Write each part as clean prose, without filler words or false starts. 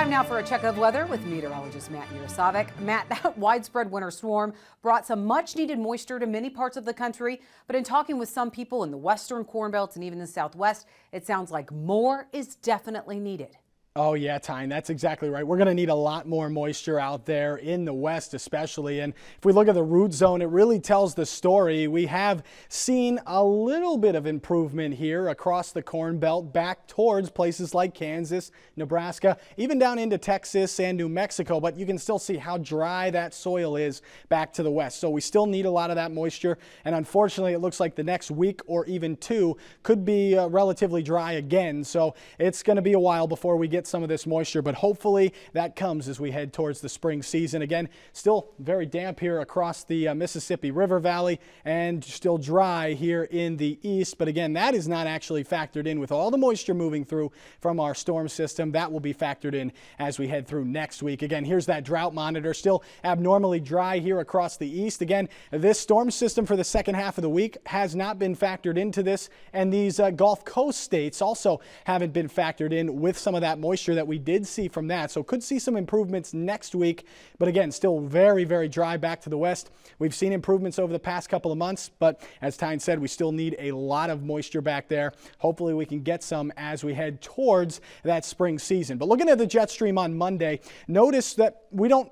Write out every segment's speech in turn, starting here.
Time now for a check of weather with meteorologist Matt Yurosavik. Matt, that widespread winter storm brought some much needed moisture to many parts of the country. But in talking with some people in the western Corn Belt and even the Southwest, it sounds like more is definitely needed. Oh yeah, Tyne, that's exactly right. We're going to need a lot more moisture out there in the west especially. And if we look at the root zone, it really tells the story. We have seen a little bit of improvement here across the Corn Belt back towards places like Kansas, Nebraska, even down into Texas and New Mexico. But you can still see how dry that soil is back to the west. So we still need a lot of that moisture. And unfortunately, it looks like the next week or even two could be relatively dry again. So it's going to be a while before we get some of this moisture, but hopefully that comes as we head towards the spring season. Again, still very damp here across the Mississippi River Valley and still dry here in the east. But again, that is not actually factored in with all the moisture moving through from our storm system. That will be factored in as we head through next week. Again, here's that drought monitor, still abnormally dry here across the east. Again, this storm system for the second half of the week has not been factored into this, and these Gulf Coast states also haven't been factored in with some of that moisture that we did see from that. So could see some improvements next week, but again, still very, very dry back to the west. We've seen improvements over the past couple of months, but as Tyne said, we still need a lot of moisture back there. Hopefully we can get some as we head towards that spring season. But looking at the jet stream on Monday, notice that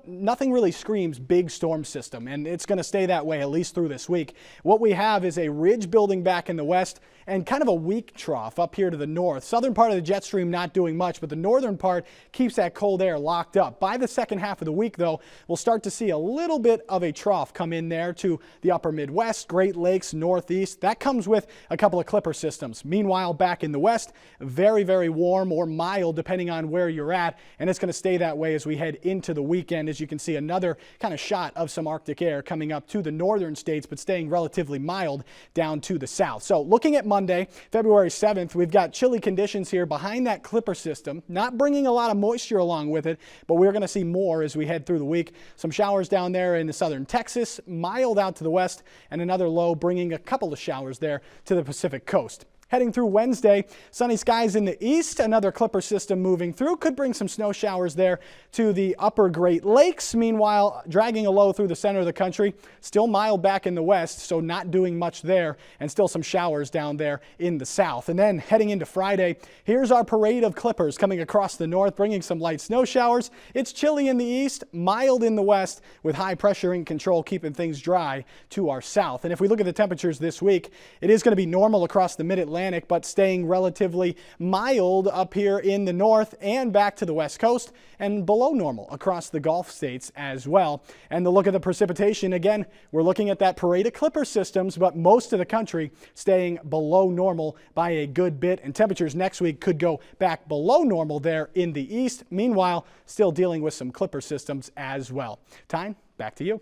nothing really screams big storm system, and it's going to stay that way at least through this week. What we have is a ridge building back in the west and kind of a weak trough up here to the north. Southern part of the jet stream not doing much, but the northern part keeps that cold air locked up. By the second half of the week, though, we'll start to see a little bit of a trough come in there to the upper Midwest, Great Lakes, Northeast. That comes with a couple of clipper systems. Meanwhile, back in the west, very, very warm or mild depending on where you're at, and it's going to stay that way as we head into the weekend. As you can see, another kind of shot of some Arctic air coming up to the northern states, but staying relatively mild down to the south. So looking at Monday, February 7th, we've got chilly conditions here behind that clipper system, not bringing a lot of moisture along with it, but we're going to see more as we head through the week. Some showers down there in the southern Texas, mild out to the west, and another low bringing a couple of showers there to the Pacific coast. Heading through Wednesday, sunny skies in the east, another clipper system moving through, could bring some snow showers there to the upper Great Lakes. Meanwhile, dragging a low through the center of the country, still mild back in the west, so not doing much there, and still some showers down there in the south. And then heading into Friday, here's our parade of clippers coming across the north, bringing some light snow showers. It's chilly in the east, mild in the west, with high pressure in control, keeping things dry to our south. And if we look at the temperatures this week, it is going to be normal across the mid-Atlantic, but staying relatively mild up here in the north and back to the west coast, and below normal across the Gulf states as well. And the look at the precipitation, again, we're looking at that parade of clipper systems, but most of the country staying below normal by a good bit, and temperatures next week could go back below normal there in the east. Meanwhile, still dealing with some clipper systems as well. Tyne, back to you.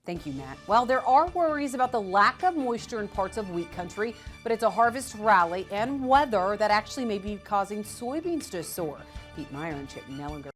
Thank you, Matt. Well, there are worries about the lack of moisture in parts of wheat country, but it's a harvest rally and weather that actually may be causing soybeans to soar. Pete Meyer and Chip Nellinger.